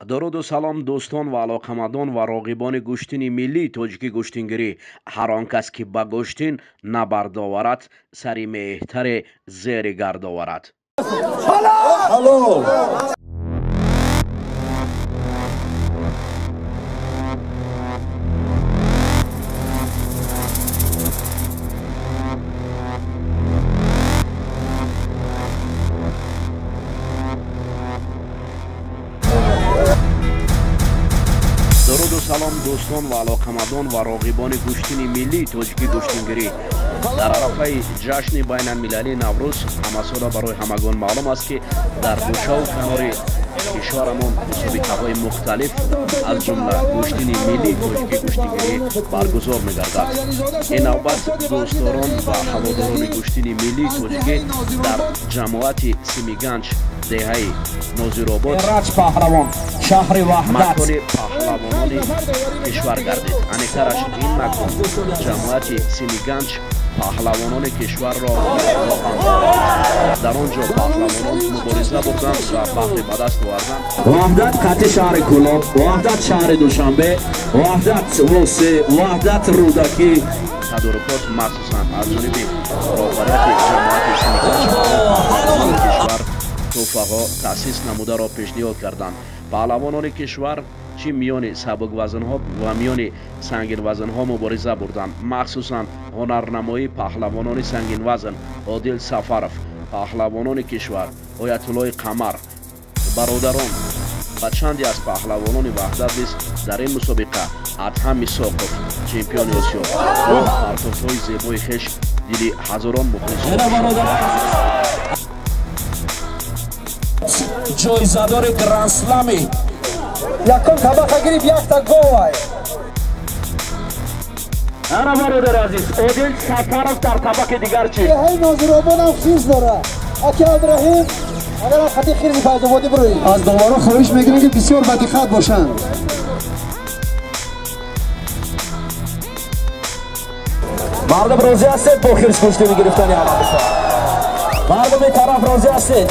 дароду салом дӯстон ва алоқамандон ва роғибони гӯштини миллии тоҷикӣ гӯштингирӣ. Ҳар он кас ки ба гӯштин набардоварад, сари меҳтаре зери гардоварад. дароду салом дӯстон ва алоқамандон ва роғибони гӯштини миллии тоҷикӣ гӯштингирӣ. дар арафаи ҷашни байналмилалии Наврӯз ҳамасола барои ҳамагон маълум аст, ки дар гӯшаву канори кишварамон мусобиқаҳои мухталиф аз ҷумла гӯштини миллии тоҷикӣ гӯштингирӣ баргузор мегардад. ин навбат дӯстдорон ва ҳаводорони гӯштини миллии тоҷикӣ дар ҷамоати Симиганҷ, деҳаи Нозиробод, макони паҳлавонони кишвар гардид. Аниктараш ин макон ҷамоати Симиганҷ паҳлавонони кишварро мехоҳанд. дар он ҷо паҳлавонон мубориза бурданд ва бахри ба даст оварданд. ваҳдат қати шаҳри Кӯлоб, ваҳдат шаҳри Душанбе, ваҳдат Восӣ, ваҳдат Рӯдакӣ. тадорукот махсусан аз ҷониби роҳбарияти ҷамоати Симиганҷ кишвар тӯҳфаҳо таъсис намударо пешниҳод карданд. паҳлавонони кишвар чӣ миёни сабуквазнҳо ва миёни сангинвазнҳо мубориза бурданд. махсусан ҳунарнамоии паҳлавонони сангинвазн Одил Сафаров, паҳлавонони кишвар Оятуллои Қамар, бародарон ва чанде аз паҳлавонони ваҳдат низ дар ин мусобиқа Адҳам Исоқов, чемпиони Осиё, бо партовҳои зебои хеш дили ҳазорон мухлис ҷоизадори Гранд-слами якум табақа гирифт, якта гол. ана бародар азиз, Одил Сафаров дар табақи дигар чӣ? ҳай Нозиробод ҳам хиз дора. Аки Абдурахим, агар хати хирзи Файзободӣ бироед. Аз довора хоҳиш мекунем ки бисёр бадиққат бошанд. мардум розӣ ҳастед бо хирс гӯштини гирифтани Амадиса? мардуми тараф розӣ ҳастед?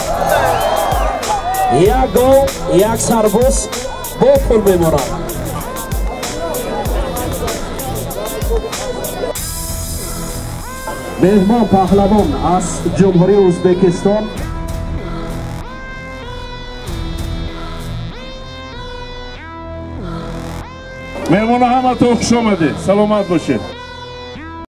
як гол, як сарбоз бо пул мемонад. меҳмон паҳлавон аз ҷумҳурии Ӯзбекистон меҳмона ҳаматон хуш омадед. Саломат бошед.